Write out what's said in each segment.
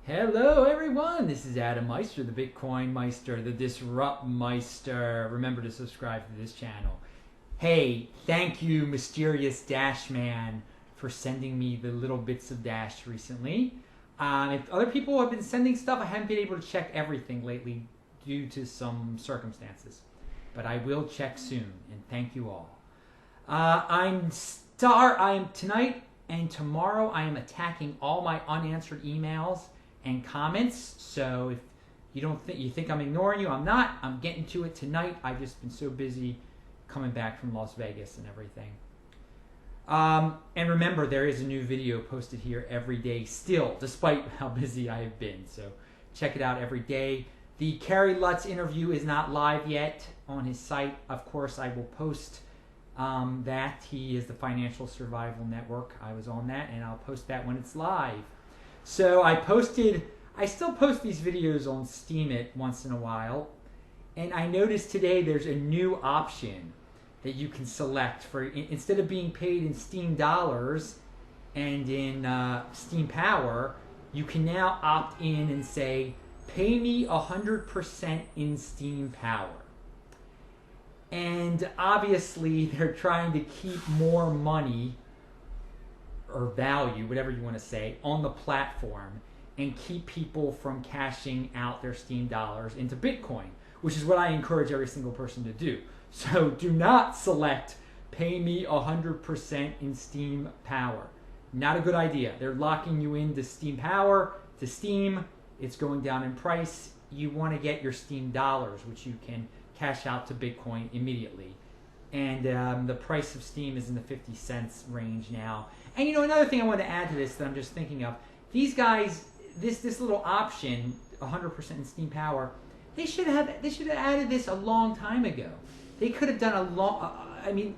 Hello everyone, this is Adam Meister, the BitcoinMeister, the DisruptMeister. Remember to subscribe to this channel. Hey, thank you Mysterious Dash Man for sending me the little bits of Dash recently. If other people have been sending stuff, I haven't been able to check everything lately due to some circumstances. But I will check soon, and thank you all. I am tonight and tomorrow I am attacking all my unanswered emails and comments. So if you think I'm ignoring you, I'm not. I'm getting to it tonight. I've just been so busy coming back from Las Vegas and everything. And remember, there is a new video posted here every day still, despite how busy I have been. So check it out every day. The Kerry Lutz interview is not live yet on his site. Of course, I will post that. He is the Financial Survival Network. I was on that, and I'll post that when it's live. So I still post these videos on Steemit once in a while, and I noticed today there's a new option that you can select for, instead of being paid in Steem dollars and in Steem Power, you can now opt in and say, pay me 100% in Steem Power. And obviously they're trying to keep more money or value, whatever you want to say, on the platform and keep people from cashing out their Steem dollars into Bitcoin, which is what I encourage every single person to do. So do not select pay me 100% in Steem Power. Not a good idea. They're locking you into Steem Power, to Steem. It's going down in price. You want to get your Steem dollars, which you can cash out to Bitcoin immediately. And the price of Steem is in the 50 cents range now. And another thing I want to add to this that I'm just thinking of, these guys, this little option, 100% in Steem Power, they should have added this a long time ago. They could have done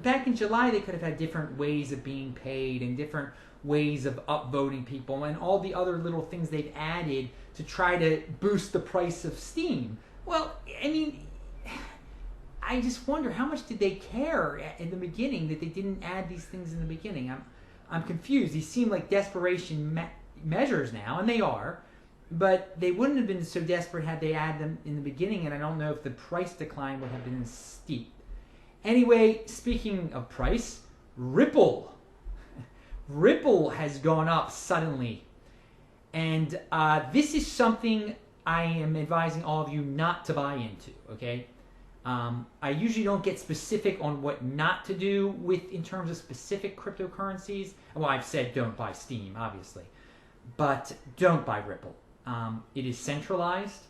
back in July they could have had different ways of being paid and different ways of upvoting people and all the other little things they've added to try to boost the price of Steem. Well, I just wonder, how much did they care in the beginning that they didn't add these things in the beginning? I'm confused. These seem like desperation measures now, and they are, but they wouldn't have been so desperate had they added them in the beginning, and I don't know if the price decline would have been as steep. Anyway, speaking of price, Ripple has gone up suddenly, and this is something I am advising all of you not to buy into, okay? I usually don't get specific on what not to do in terms of specific cryptocurrencies. Well, I've said don't buy Steem, obviously, but don't buy Ripple. It is centralized.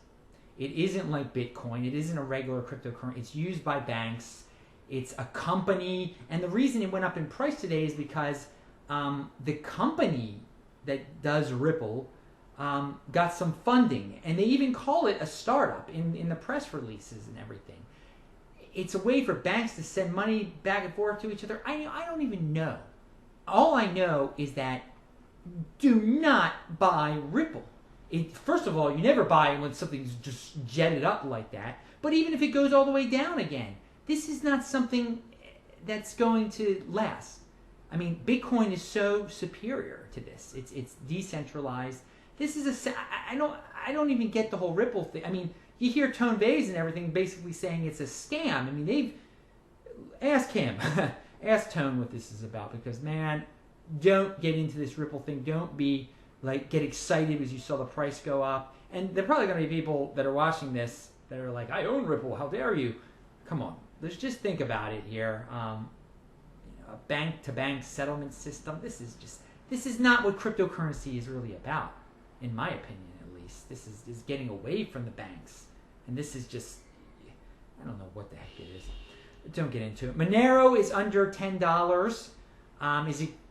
It isn't like Bitcoin. It isn't a regular cryptocurrency. It's used by banks. It's a company, and the reason it went up in price today is because the company that does Ripple got some funding, and they even call it a startup in the press releases and everything. It's a way for banks to send money back and forth to each other. I don't even know. All I know is that do not buy Ripple. First of all, you never buy it when something's just jetted up like that. But even if it goes all the way down again, this is not something that's going to last. Bitcoin is so superior to this. It's decentralized. This is I don't even get the whole Ripple thing. You hear Tone Vays and everything basically saying it's a scam. They've asked him, ask Tone what this is about, because man, don't get into this Ripple thing. Don't be get excited as you saw the price go up. And there are probably going to be people that are watching this that are like, I own Ripple. How dare you? Come on, let's just think about it here. A bank-to-bank settlement system. This is not what cryptocurrency is really about, in my opinion. This is getting away from the banks. And this is just, I don't know what the heck it is. Don't get into it. Monero is under $10.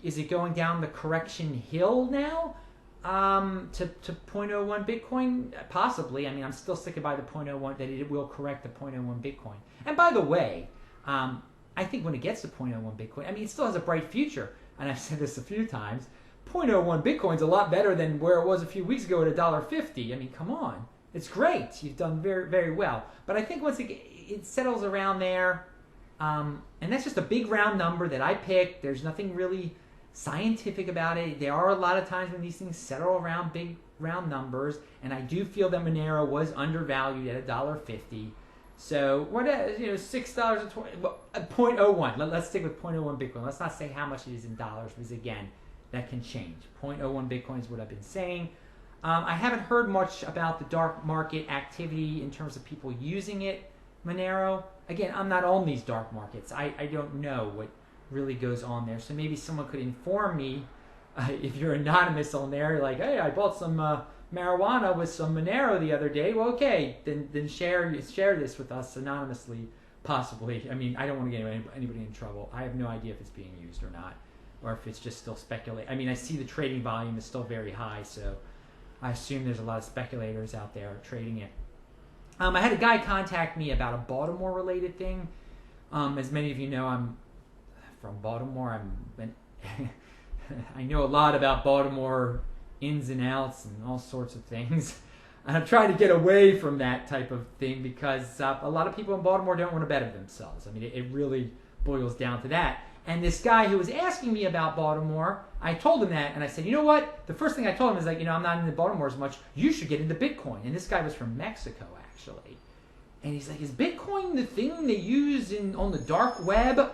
Is it going down the correction hill now to 0.01 Bitcoin? Possibly. I'm still sticking by the 0.01, that it will correct the 0.01 Bitcoin. And by the way, I think when it gets to 0.01 Bitcoin, it still has a bright future. And I've said this a few times. 0.01 Bitcoin's a lot better than where it was a few weeks ago at $1.50. Come on. It's great. You've done very, very well. But I think once it settles around there, and that's just a big round number that I picked. There's nothing really scientific about it. There are a lot of times when these things settle around big round numbers, and I do feel that Monero was undervalued at $1.50. So what, $6.20, 0.01. Let's stick with 0.01 Bitcoin. Let's not say how much it is in dollars, because again, that can change. 0.01 Bitcoin is what I've been saying. I haven't heard much about the dark market activity in terms of people using it, Monero. Again, I'm not on these dark markets. I don't know what really goes on there. So maybe someone could inform me. If you're anonymous on there, like, hey, I bought some marijuana with some Monero the other day. Well, okay, then share this with us anonymously, possibly. I mean, I don't want to get anybody in trouble. I have no idea if it's being used or not, or if it's just still speculating. I mean, I see the trading volume is still very high, so I assume there's a lot of speculators out there trading it. I had a guy contact me about a Baltimore-related thing. As many of you know, I'm from Baltimore. I know a lot about Baltimore ins and outs and all sorts of things. And I'm trying to get away from that type of thing because a lot of people in Baltimore don't want to better themselves. I mean, it really boils down to that. And this guy who was asking me about Baltimore, I told him that, and I said, you know what? The first thing I told him is, like, I'm not into Baltimore as much. You should get into Bitcoin. And this guy was from Mexico, actually. And he's like, is Bitcoin the thing they use on the dark web?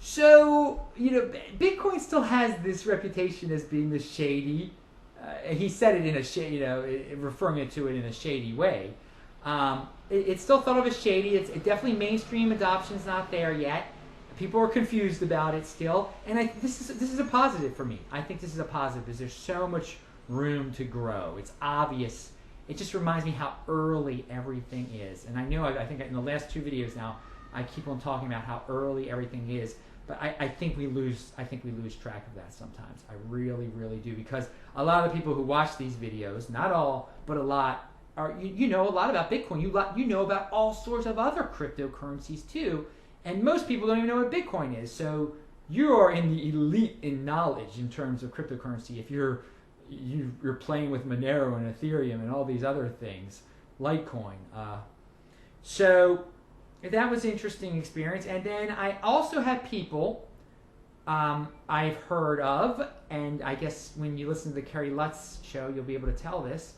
So, Bitcoin still has this reputation as being the shady. He said it in a referring to it in a shady way. It's still thought of as shady. It's definitely mainstream adoption's not there yet. People are confused about it still, and this is a positive for me. I think this is a positive because there's so much room to grow. It's obvious. It just reminds me how early everything is. And I think in the last 2 videos now, I keep on talking about how early everything is. But I think we lose track of that sometimes. I really, really do, because a lot of the people who watch these videos, not all, but a lot, are you know a lot about Bitcoin. You know about all sorts of other cryptocurrencies too, and most people don't even know what Bitcoin is. So you are in the elite in knowledge in terms of cryptocurrency. If you're playing with Monero and Ethereum and all these other things, Litecoin. So that was an interesting experience. And then I also had people I've heard of, and I guess when you listen to the Kerry Lutz show, you'll be able to tell this.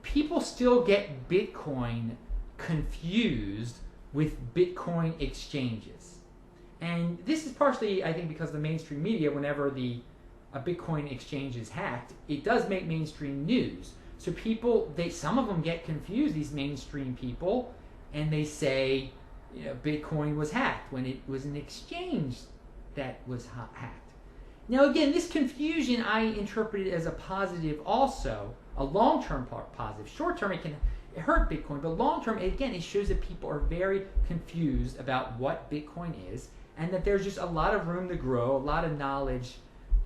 People still get Bitcoin confused with Bitcoin exchanges. And this is partially, I think, because the mainstream media, whenever a Bitcoin exchange is hacked, it does make mainstream news. So some of them get confused, these mainstream people, and they say, Bitcoin was hacked when it was an exchange that was hacked. Now, again, this confusion I interpret it as a positive also, a long-term positive. Short-term, it can hurt Bitcoin, but long-term, again, it shows that people are very confused about what Bitcoin is, and that there's just a lot of room to grow, a lot of knowledge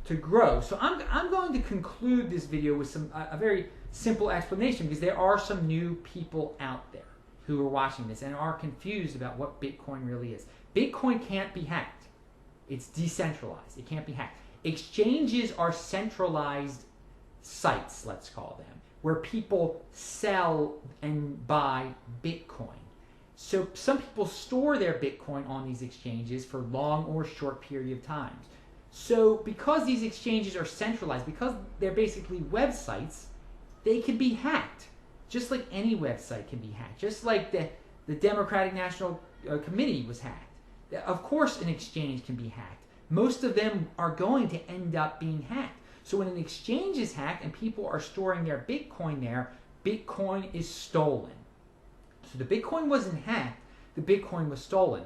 to grow. So I'm going to conclude this video with a very simple explanation, because there are some new people out there who are watching this and are confused about what Bitcoin really is. Bitcoin can't be hacked. It's decentralized. It can't be hacked. Exchanges are centralized sites, let's call them, where people sell and buy Bitcoin. So some people store their Bitcoin on these exchanges for long or short period of times. So because these exchanges are centralized, because they're basically websites, they can be hacked. Just like any website can be hacked. Just like the Democratic National Committee was hacked. Of course an exchange can be hacked. Most of them are going to end up being hacked. So when an exchange is hacked and people are storing their Bitcoin there, Bitcoin is stolen. So the Bitcoin wasn't hacked, the Bitcoin was stolen.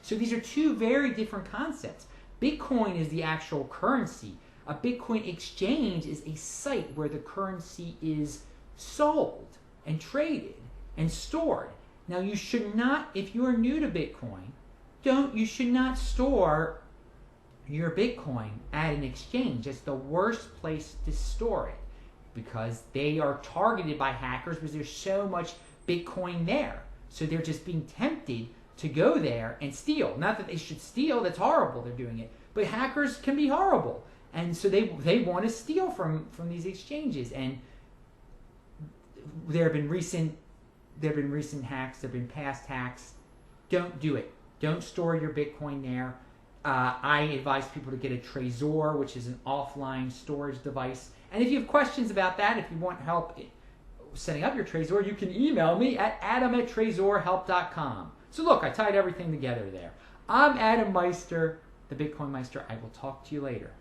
So these are two very different concepts. Bitcoin is the actual currency. A Bitcoin exchange is a site where the currency is sold and traded and stored. Now you should not, if you are new to Bitcoin, you should not store your Bitcoin at an exchange. It's the worst place to store it, because they are targeted by hackers because there's so much Bitcoin there. So they're just being tempted to go there and steal. Not that they should steal, that's horrible they're doing it, but hackers can be horrible. And so they want to steal from these exchanges. And there have been recent hacks, there have been past hacks. Don't do it. Don't store your Bitcoin there. I advise people to get a Trezor, which is an offline storage device, And if you have questions about that, if you want help setting up your Trezor, you can email me at adam@trezorhelp.com. So look, I tied everything together there. I'm Adam Meister, the BitcoinMeister. I will talk to you later.